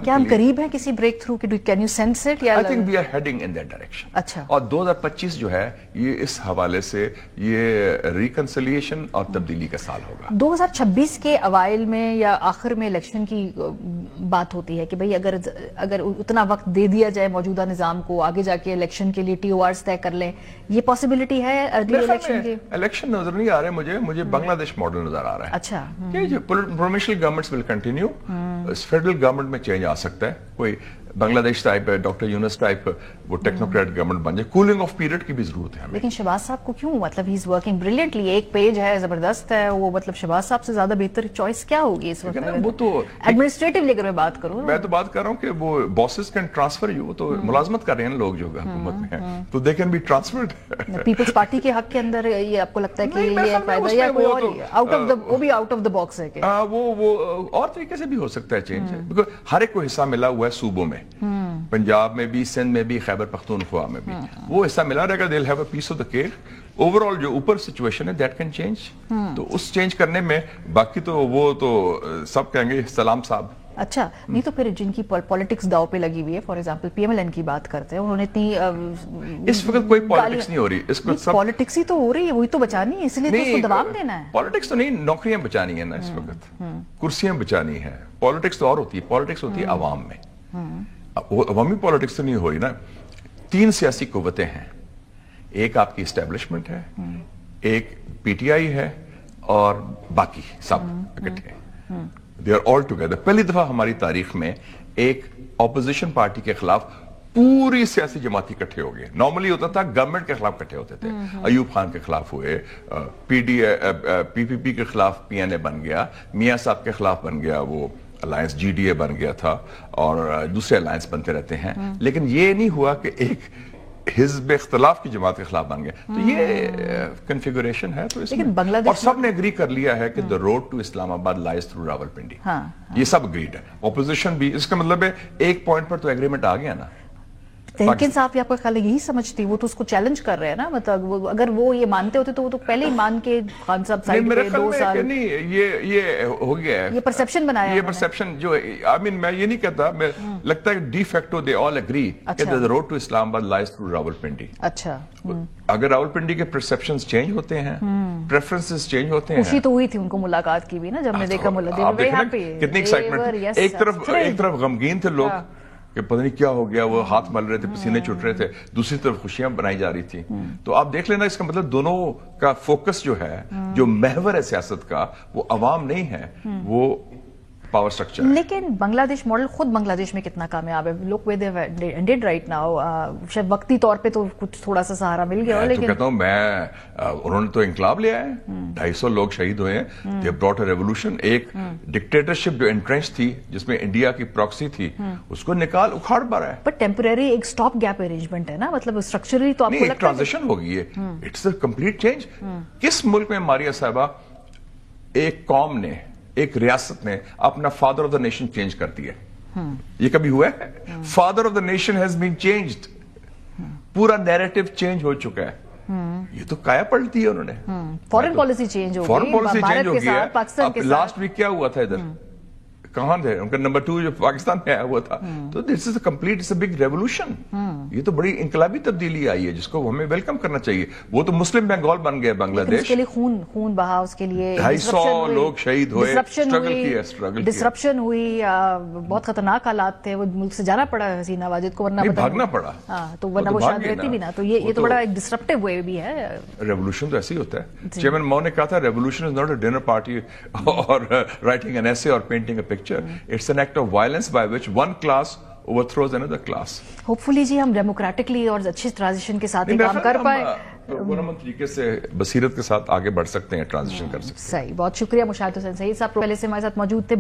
کیا ہم قریب ہیں کسی بریک تھرو کے؟ Can you sense it? I think we are heading in that direction. اچھا. اور 2025 جو ہے یہ اس حوالے سے یہ ریکنسلیشن اور تبدیلی کا سال ہوگا. 2026 کے اوائل میں یا آخر میں الیکشن کی بات ہوتی ہے کہ بھئی اگر اتنا وقت دے دیا جائے موجودہ نظام کو، آگے جا کے الیکشن کے لیے ٹی او آرز طے کر لیں، یہ پاسبلٹی ہے ارلی الیکشن کی؟ الیکشن نظر نہیں آ رہے مجھے بنگلہ دیش ماڈل نظر آ رہا ہے. اچھا. Provincial governments will continue, federal government میں چینج آ سکتا ہے، کوئی بنگلہ دیش ٹائپ ہے، ڈاکٹر یونس ٹائپ وہ ٹیکنوکریٹ گورنمنٹ بن جائے. کولنگ آف پیریڈ کی بھی ضرورت ہے ہمیں. لیکن شہباز صاحب کو کیوں؟ مطلب ہی از ورکنگ بریلینٹلی، ایک پیج ہے زبردست ہے وہ، مطلب شہباز صاحب سے زیادہ بہتر چوائس کیا ہوگی اس وقت؟ وہ تو ایڈمنسٹریٹولی اگر میں بات کروں، میں تو بات کر رہا ہوں کہ وہ باسز کین ٹرانسفر یو، تو ملازمت کر رہے ہیں لوگ جو حکومت میں ہیں تو they can be transferred. Peoples Party کے حق کے اندر یہ آپ کو لگتا ہے کہ یہ فائدہ یا کوئی اور وہ بھی آؤٹ آف دا باکس ہے کہ وہ اور طریقے سے بھی ہو سکتا ہے چینج؟ بیکاز ہر ایک کو حصہ ملا ہوا ہے صوبوں میں، پنجاب میں بھی، سندھ میں بھی، خیبر پختونخوا میں بھی وہ حصہ ملا رہے گا. they'll have a piece of the cake. Over all جو اوپر سچویشن ہے دیٹ کین چینج. تو اس چینج کرنے میں باقی تو وہ تو سب کہیں گے سلام صاحب. اچھا نہیں تو پھر جن کی پالیٹکس داؤ پہ لگی ہوئی ہے، for example P M L N کی بات کرتے ہیں، انہوں نے اتنی اس وقت کوئی پالیٹکس نہیں ہو رہی، اس کو پالیٹکس ہی تو ہو رہی ہے، وہی تو بچانی ہے، اس لیے تو اس کو دوام دینا ہے. پالیٹکس تو نہیں، نوکریاں بچانی ہے نا اس وقت، کرسیاں بچانی ہے. پالیٹکس تو اور ہوتی ہے، پالیٹکس ہوتی ہے عوام میں. عوامی پالیٹکس تو نہیں ہو رہی نا. 3 سیاسی قوتیں ہیں، ایک آپ کی اسٹیبلشمنٹ ہے، ایک پی ٹی آئی ہے اور باقی سب اکٹھے ہیں. They are all together. پہلی دفعہ ہماری تاریخ میں ایک اپوزیشن پارٹی کے خلاف پوری سیاسی جماعت اکٹھے ہو گئے. نارملی ہوتا تھا گورنمنٹ کے خلاف اکٹھے ہوتے تھے، ایوب خان کے خلاف ہوئے، پی پی پی کے خلاف پی این اے بن گیا، میاں صاحب کے خلاف بن گیا وہ الائنس، جی ڈی اے بن گیا تھا، اور دوسرے الائنس بنتے رہتے ہیں. لیکن یہ نہیں ہوا کہ ایک حزب اختلاف کی جماعت کے خلاف بن گیا. تو یہ کنفیگوریشن ہے. تو اس میں اور سب نے اگری کر لیا ہے کہ the road to اسلام آباد lies through راولپنڈی. یہ سب اگریڈ ہے. اپوزیشن بھی، اس کا مطلب ہے ایک پوائنٹ پر تو ایگریمنٹ آ گیا نا. تحریک صاحب آپ کا خیال یہی سمجھتی، وہ تو اس کو چیلنج کر رہے ہیں نا، مطلب اگر وہ یہ مانتے ہوتے تو وہ تو پہلے ہی مان کے خان صاحب سائڈ پہ 2 سال. نہیں یہ ہو گیا ہے، یہ پرسپشن بنایا، یہ پرسپشن جو میں یہ نہیں کہتا، میں لگتا ہے ڈی فیکٹو دے آل اگری کہ the road to اسلام آباد lies through راولپنڈی. اچھا. اگر راولپنڈی کے پرسپشنز چینج ہوتے ہیں، پریفرنسز چینج ہوتے ہیں. خوشی تو ہوئی تھی ان کو ملاقات کی بھی نا، جب میں دیکھا کتنی ایکسائٹمنٹ. ایک طرف غمگین تھے لوگ کہ پتہ نہیں کیا ہو گیا، وہ ہاتھ مل رہے تھے، پسینے چھوٹ رہے تھے، دوسری طرف خوشیاں بنائی جا رہی تھی. تو آپ دیکھ لینا، اس کا مطلب دونوں کا فوکس جو ہے، جو محور ہے سیاست کا، وہ عوام نہیں ہے، وہ پاور سٹرکچر. لیکن بنگلہ دیش ماڈل خود بنگلہ دیش میں کتنا کامیاب ہے؟ Look where they ended right now. شاید وقتی طور پہ تو کچھ تھوڑا سا سہارا مل گیا، لیکن میں کہتا ہوں انہوں نے تو انقلاب لیا ہے. 250 لوگ شہید ہوئے ہیں. They brought a revolution. ایک ڈکٹیٹرشپ جو انٹرنچ تھی، جس میں انڈیا کی پراکسی تھی، اس کو اکھاڑ پڑا ہے. بٹ ٹیمپرری ایک سٹاپ گیپ ارینجمنٹ ہے نا، مطلب اسٹرکچرلی تو آپ کو لگتا ہے ٹرانزیشن ہو گئی ہے. It's a complete change. کس ملک میں ماریا صاحبہ ایک قوم نے، ایک ریاست نے اپنا father of the nation change کر دیا؟ یہ کبھی ہوا ہے؟ Father of the nation has been changed. پورا نیریٹو چینج ہو چکا ہے. یہ تو کایا پلٹی ہے انہوں نے. فورن پالیسی چینج ہو گئی، فورن پالیسی چینج ہو گئی ہے. پاکستان کے لاسٹ ویک کیا ہوا تھا ادھر؟ کہاں تھے ان کا نمبر 2 جو پاکستان میں آیا ہوا تھا؟ تو this is a complete, it's a big revolution. یہ تو بڑی انقلابی تبدیلی آئی ہے جس کو ہمیں ویلکم کرنا چاہیے. وہ تو مسلم بنگال بن گیا بنگلہ دیش. اس کے لیے خون بہا، اس کے لیے 250 لوگ شہید ہوئے، ڈسرپشن ہوئی، بہت خطرناک حالات تھے. وہ ملک سے جانا پڑا حسینہ واجد کو، ورنہ بھاگنا پڑا. تو ورنہ وہ شاید رہتی بھی نا. تو یہ تو بڑا ایک ڈسرپٹیو وے بھی ہے. ریولوشن تو ایسے ہی ہوتا ہے. چیئرمین ماؤ نے کہا تھا revolution is not a dinner party or writing an essay or painting a picture. It's an act of violence by which one class overthrows another class. Hopefully جی ہم ڈیموکریٹکلی اور اچھی ٹرانزیشن کے ساتھ کام کر پائے، پرامن طریقے سے بصیرت کے ساتھ آگے بڑھ سکتے ہیں، ٹرانزیشن کر سکتے ہیں. صحیح. بہت شکریہ مشاہد حسین سعید صاحب، پہلے سے ہمارے ساتھ موجود تھے.